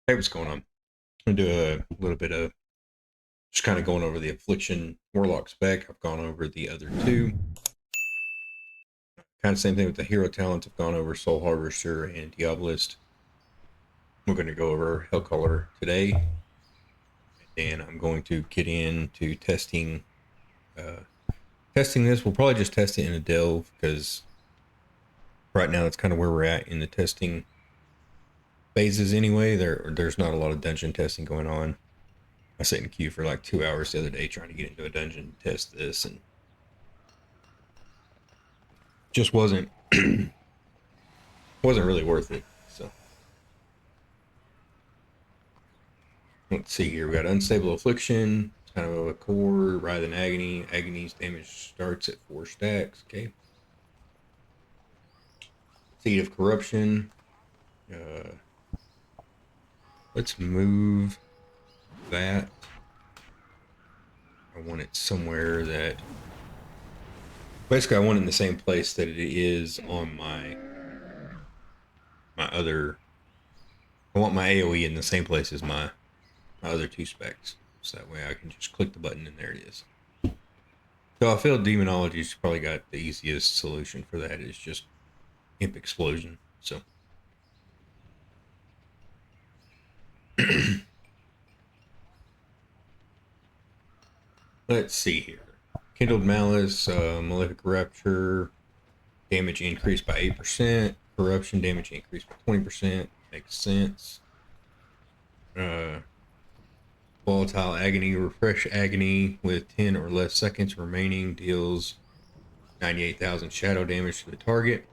Hey, what's going on? I'm gonna do a little bit of just kind of going over the Affliction Warlock spec. I've gone over the other two. Kind of same thing with the hero talents. I've gone over Soul Harvester and Diabolist. We're going to go over Hellcaller today. And I'm going to get into uh, testing this. We'll probably just test it in a delve because right now that's kind of where we're at in the testing phases anyway. There's not a lot of dungeon testing going on. I sat in queue for like 2 hours the other day trying to get into a dungeon to test this, and just wasn't really worth it. So let's see here. We got Unstable Affliction, kind of a core, Writhe and Agony. Agony's damage starts at 4 stacks. Okay. Seed of Corruption. Uh, let's move that. I want it somewhere that basically I want it in the same place that it is on my other. I want my AOE in the same place as my other two specs, so that way I can just click the button and there it is. So I feel Demonology's probably got the easiest solution for that is just Imp Explosion. So let's see here. Kindled Malice, Malefic Rapture, damage increased by 8%. Corruption damage increased by 20%. Makes sense. Volatile Agony, Refresh Agony with 10 or less seconds remaining deals 98,000 shadow damage to the target.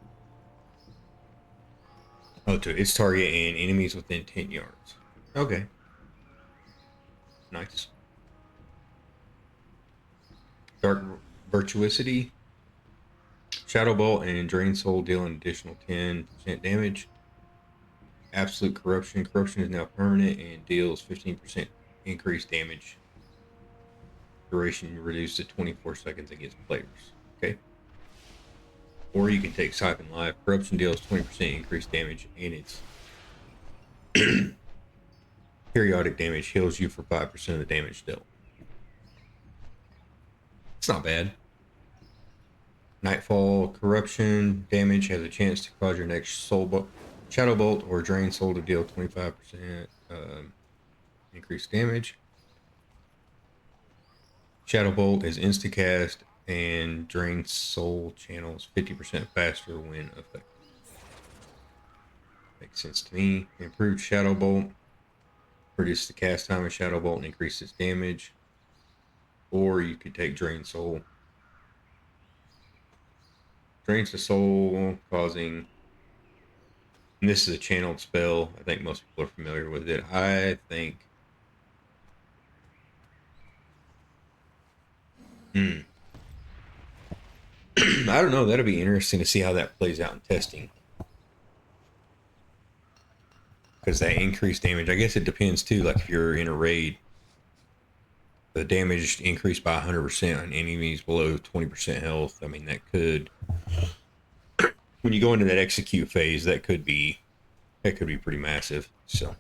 Oh, to its target and enemies within 10 yards. Okay. Nice. Dark Virtuosity. Shadow Bolt and Drain Soul deal an additional 10% damage. Absolute Corruption. Corruption is now permanent and deals 15% increased damage. Duration reduced to 24 seconds against players. Okay. Or you can take Siphon Life. Corruption deals 20% increased damage and its periodic damage heals you for 5% of the damage dealt. It's not bad. Nightfall Corruption damage has a chance to cause your next Shadow Bolt or Drain Soul to deal 25% increased damage. Shadow Bolt is instacast and Drain Soul channels 50% faster when effective. Makes sense to me. Improved Shadow Bolt. Reduce the cast time of Shadow Bolt and increase its damage. Or you could take Drain Soul. Drains the soul, causing. And this is a channeled spell. I think most people are familiar with it. I think. I don't know. That'll be interesting to see how that plays out in testing. Because that increased damage, I guess it depends too. Like if you're in a raid, the damage increased by 100% on enemies below 20% health. I mean, that could. When you go into that execute phase, that could be pretty massive. So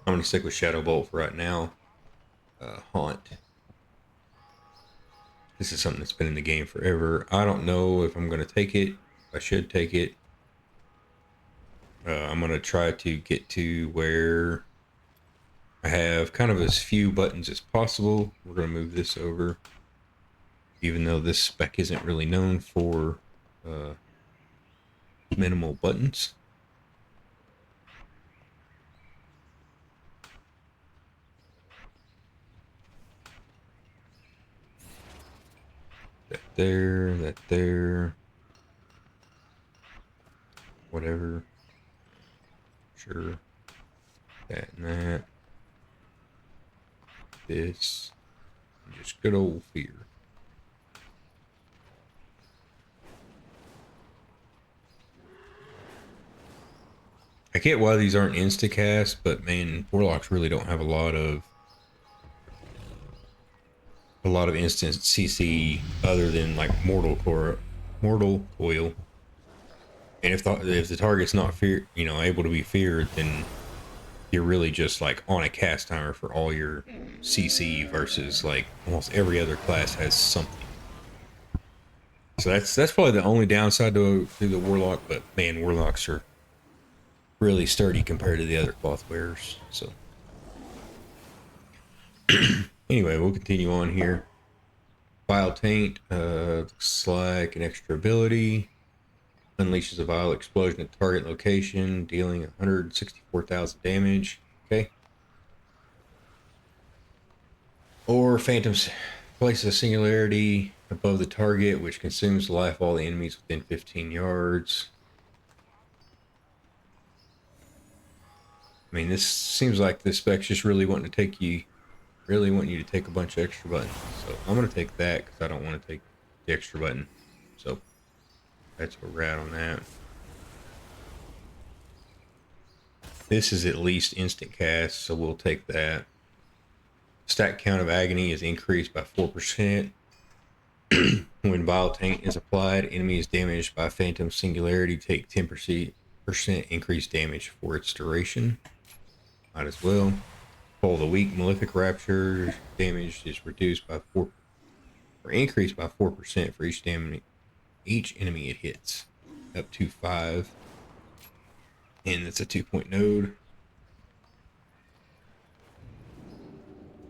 I'm gonna stick with Shadow Bolt for right now. Haunt. This is something that's been in the game forever. I don't know if I'm gonna take it. I should take it. I'm gonna try to get to where I have kind of as few buttons as possible. We're gonna move this over, even though this spec isn't really known for minimal buttons. That there, whatever. Sure. That and that. This. And just good old fear. I get why these aren't instacast, but man, warlocks really don't have a lot of instant CC other than like mortal coil. And if the target's not able to be feared, then you're really just like on a cast timer for all your CC versus like almost every other class has something. So that's probably the only downside to the warlock. But man, warlocks are really sturdy compared to the other cloth wearers. So anyway, we'll continue on here. Vile Taint looks like an extra ability. Unleashes a vile explosion at target location, dealing 164,000 damage. Okay. Or Phantoms places a singularity above the target, which consumes the life of all the enemies within 15 yards. I mean, this seems like this spec's just really wanting to take you, really want you to take a bunch of extra buttons. So I'm going to take that because I don't want to take the extra button. So that's where we're at on that. This is at least instant cast, so we'll take that. Stack count of agony is increased by 4%. When Vile Taint is applied, enemies damaged by Phantom Singularity take 10% increased damage for its duration. Might as well. Pull the weak Malefic Rapture damage is reduced by 4 or increased by 4% for each enemy it hits, up to 5. And it's a 2-point node.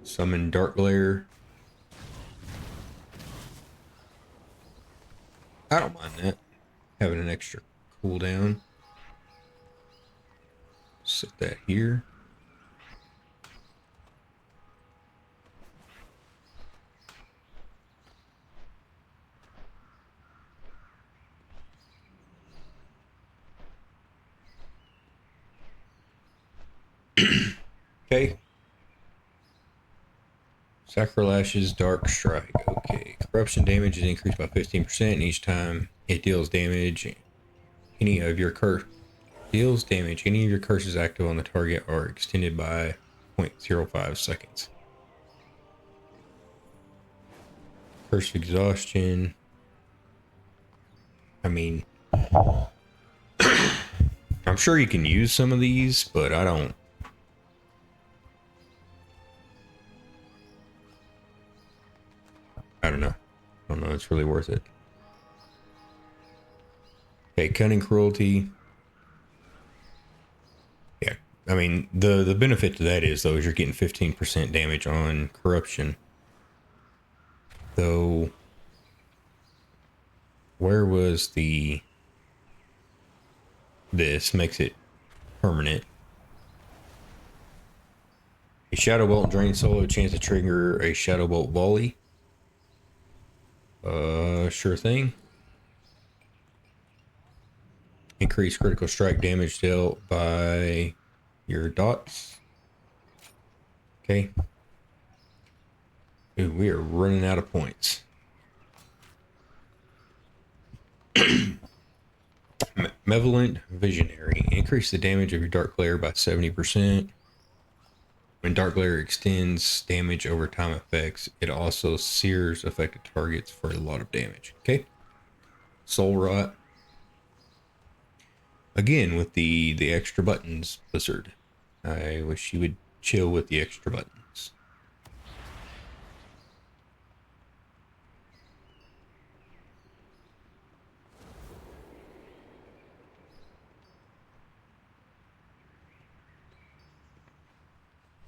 Summon Dark Glare. I don't mind that. Having an extra cooldown. Set that here. Okay. Sacrilash's Dark Strike. Okay. Corruption damage is increased by 15% each time it deals damage. Any of your curses active on the target are extended by 0.05 seconds. Curse of Exhaustion. I mean, I'm sure you can use some of these, but I don't. I don't know. I don't know. It's really worth it. Okay, Cunning Cruelty. Yeah, I mean the benefit to that is though is you're getting 15% damage on corruption. Though, where was the? This makes it permanent. A Shadow Bolt drain solo, chance to trigger a Shadow Bolt volley. Sure thing. Increase critical strike damage dealt by your dots. Okay. Ooh, we are running out of points. Malevolent Visionary. Increase the damage of your Dark Glare by 70%. When Dark Glare extends damage over time effects, it also sears affected targets for a lot of damage. Okay. Soul Rot. Again, with the extra buttons, Blizzard. I wish you would chill with the extra buttons.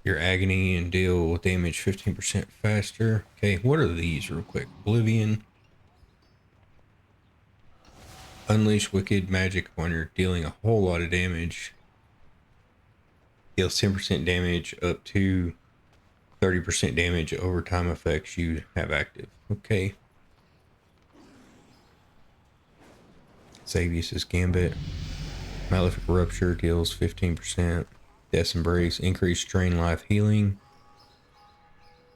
Your agony and deal damage 15% faster. Okay, what are these real quick? Oblivion. Unleash wicked magic when you're dealing a whole lot of damage. Deals 10% damage up to 30% damage over time effects you have active. Okay. Xavius' Gambit. Malefic Rupture deals 15%. Death's Embrace. Increased strain life healing.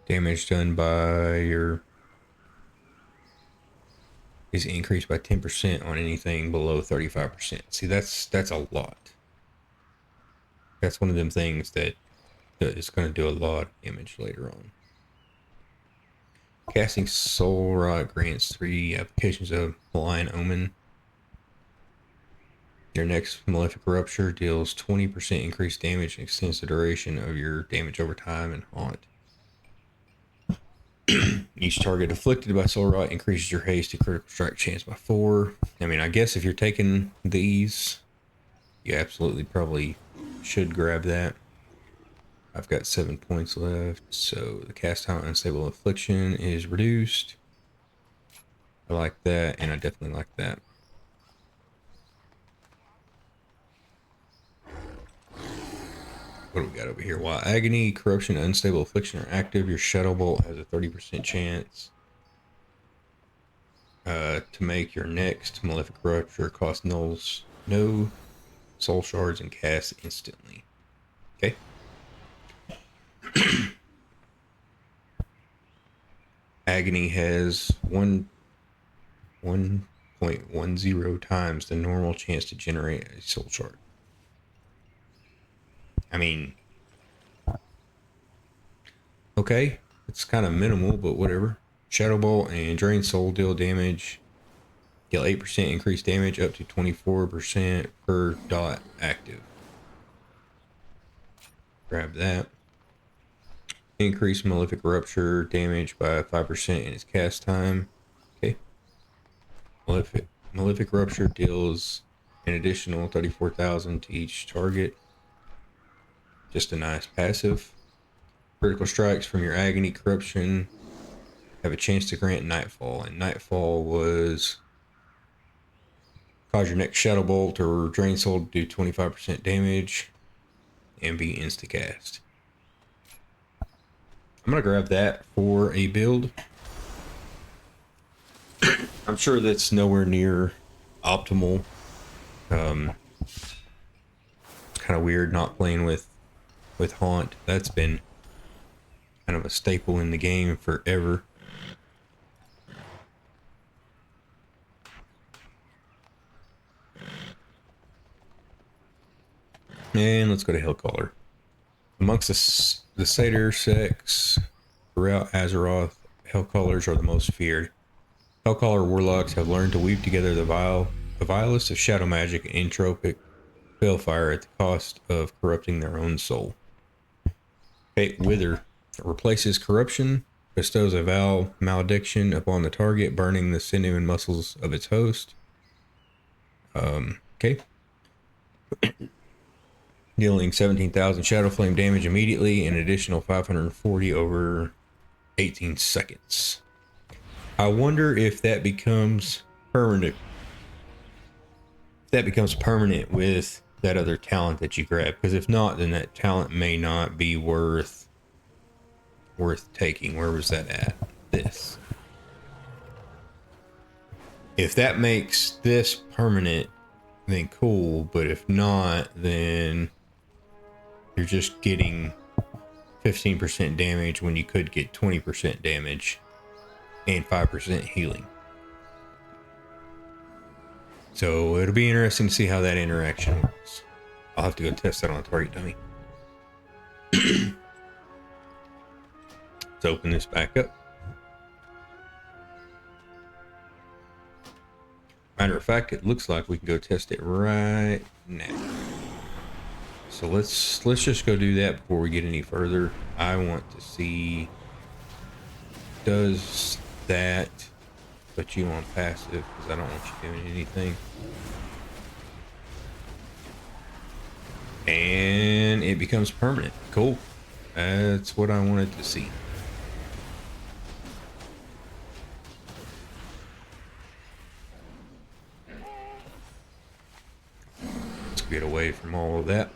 Damage done by your is increased by 10% on anything below 35%. See, that's a lot. That's one of them things that is going to do a lot of damage later on. Casting Soul Rot grants 3 applications of Malign Omen. Your next Malefic Rupture deals 20% increased damage and extends the duration of your damage over time and haunt. Each target afflicted by Soul Rot increases your haste and critical strike chance by 4. I mean, I guess if you're taking these, you absolutely probably should grab that. I've got 7 points left, so the cast time Unstable Affliction is reduced. I like that, and I definitely like that. What do we got over here? While Agony, Corruption, and Unstable Affliction are active, your Shadow Bolt has a 30% chance to make your next Malefic Rupture cost no soul shards and cast instantly. Okay. Agony has 1.10 times the normal chance to generate a soul shard. I mean, okay, it's kind of minimal, but whatever. Shadow Bolt and Drain Soul deal damage. Deal 8% increased damage up to 24% per dot active. Grab that. Increase Malefic Rupture damage by 5% in its cast time. Okay. Malefic Rupture deals an additional 34,000 to each target. Just a nice passive. Critical strikes from your Agony Corruption have a chance to grant Nightfall, and Nightfall was cause your next Shadow Bolt or Drain Soul to do 25% damage and be insta-cast. I'm going to grab that for a build. I'm sure that's nowhere near optimal. It's kind of weird not playing with Haunt. That's been kind of a staple in the game forever. And let's go to Hellcaller. Amongst the Satyr sects throughout Azeroth, Hellcallers are the most feared. Hellcaller warlocks have learned to weave together the vilest of shadow magic and entropic balefire at the cost of corrupting their own soul. Fate Wither replaces corruption, bestows a vow malediction upon the target, burning the sinew and muscles of its host. Okay. Dealing 17,000 Shadow Flame damage immediately, and an additional 540 over 18 seconds. I wonder if that becomes permanent. If that becomes permanent with that other talent that you grab, because if not, then that talent may not be worth taking. Where was that at? This. If that makes this permanent, then cool, but if not, then you're just getting 15% damage when you could get 20% damage and 5% healing. So it'll be interesting to see how that interaction works. I'll have to go test that on a target dummy. Let's open this back up. Matter of fact, it looks like we can go test it right now. So let's just go do that before we get any further. I want to see, does that put you on passive, because I don't want you doing anything. And it becomes permanent. Cool. That's what I wanted to see. Let's get away from all of that.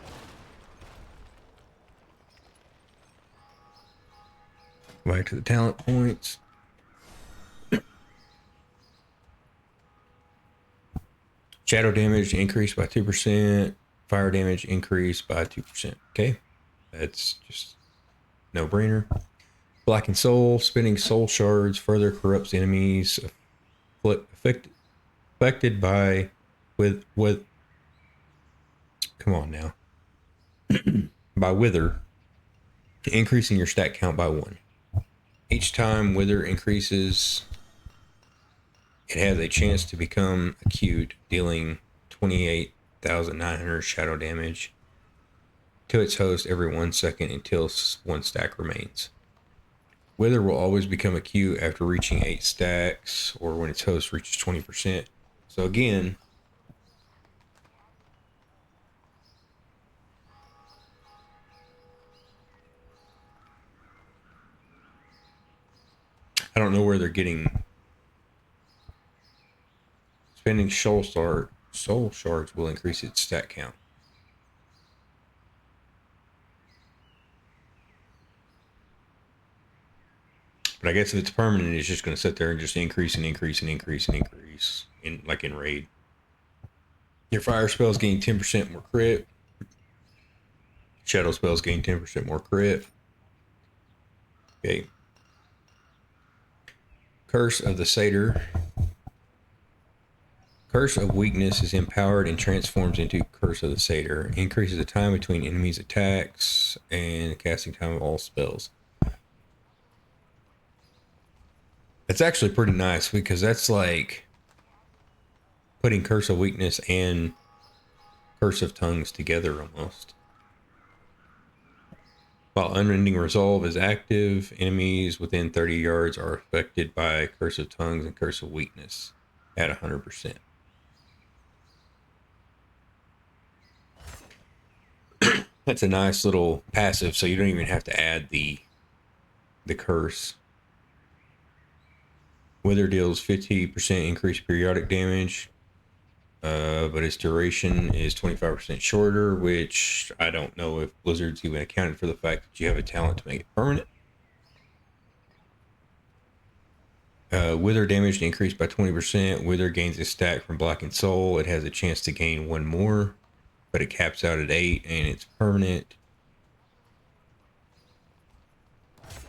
Back to the talent points. Shadow damage increased by 2%. Fire damage increased by 2%. Okay. That's just no brainer. Blackened Soul. Spinning soul shards further corrupts enemies affected by with come on now. By Wither, increasing your stat count by 1. Each time Wither increases, it has a chance to become acute, dealing 28 1,900 shadow damage to its host every 1 second until 1 stack remains. Wither will always become acute after reaching 8 stacks or when its host reaches 20%. So again, I don't know where they're getting. Spending soul shards will increase its stat count. But I guess if it's permanent, it's just going to sit there and just increase and increase and increase and increase, like in raid. Your fire spells gain 10% more crit. Shadow spells gain 10% more crit. Okay. Curse of the Satyr. Curse of Weakness is empowered and transforms into Curse of the Satyr. Increases the time between enemies' attacks and the casting time of all spells. It's actually pretty nice because that's like putting Curse of Weakness and Curse of Tongues together almost. While Unending Resolve is active, enemies within 30 yards are affected by Curse of Tongues and Curse of Weakness at 100%. That's a nice little passive, so you don't even have to add the curse. Wither deals 50% increased periodic damage, but its duration is 25% shorter, which I don't know if Blizzard's even accounted for the fact that you have a talent to make it permanent. Wither damage increased by 20%. Wither gains a stack from Blackened Soul. It has a chance to gain one more, but it caps out at 8 and it's permanent.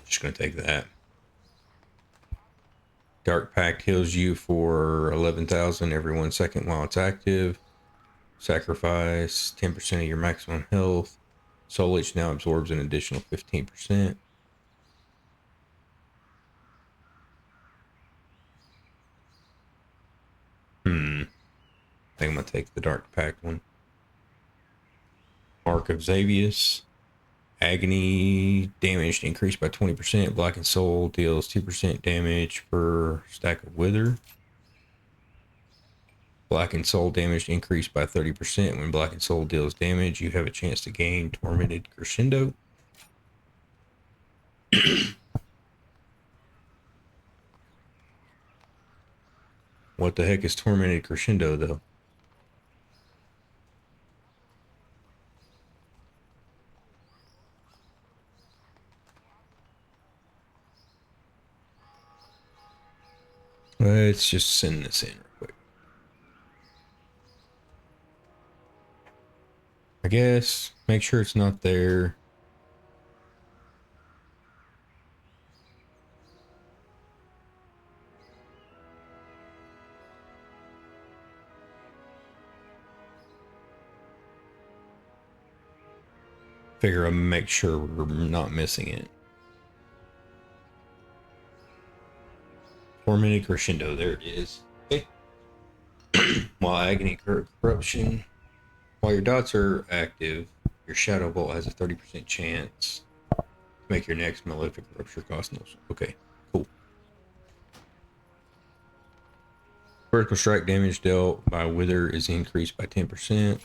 Just gonna take that. Dark Pact heals you for 11,000 every 1 second while it's active. Sacrifice 10% of your maximum health. Soul Leech now absorbs an additional 15%. I think I'm gonna take the Dark Pact one. Mark of Xavius. Agony damage increased by 20%. Blackened Soul deals 2% damage per stack of Wither. Blackened Soul damage increased by 30%. When Blackened Soul deals damage, you have a chance to gain Tormented Crescendo. What the heck is Tormented Crescendo, though? Let's just send this in real quick. I guess make sure it's not there. Figure I'll make sure we're not missing it. Tormented Crescendo, there it is. Okay. While Agony Corruption, while your dots are active, your Shadow Bolt has a 30% chance to make your next Malefic Rupture cost no. Okay, cool. Vertical strike damage dealt by Wither is increased by 10%.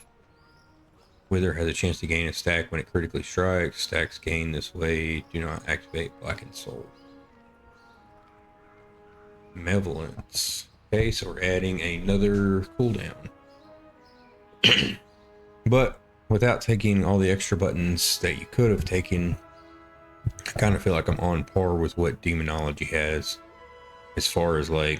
Wither has a chance to gain a stack when it critically strikes. Stacks gained this way do not activate Blackened Soul. Malevolence. Okay, so we're adding another cooldown. But without taking all the extra buttons that you could have taken, I kind of feel like I'm on par with what Demonology has. As far as like,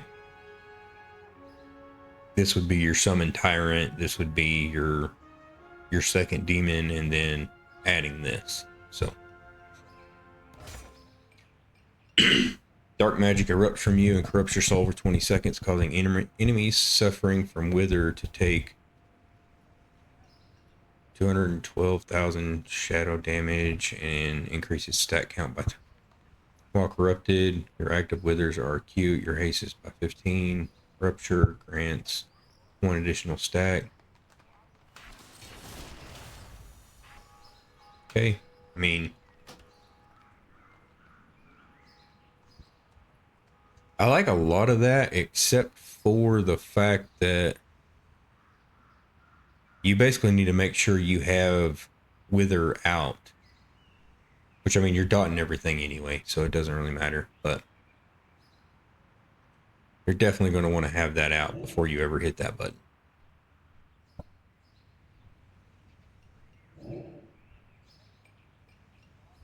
this would be your Summon Tyrant, this would be your second demon, and then adding this. So dark magic erupts from you and corrupts your soul for 20 seconds, causing enemies suffering from Wither to take 212,000 shadow damage and increases stat count by while corrupted. Your active withers are acute. Your haste is by 15. Rupture grants 1 additional stack. Okay. I mean, I like a lot of that except for the fact that you basically need to make sure you have wither out, which I mean, you're dotting everything anyway, so it doesn't really matter, but you're definitely going to want to have that out before you ever hit that button.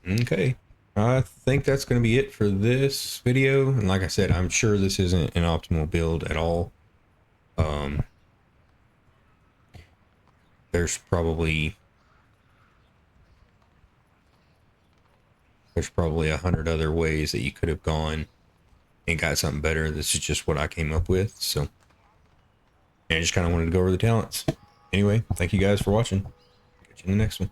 Okay. I think that's going to be it for this video. And like I said, I'm sure this isn't an optimal build at all. Um, there's probably 100 other ways that you could have gone and got something better. This is just what I came up with. So I just kind of wanted to go over the talents. Anyway, thank you guys for watching. Catch you in the next one.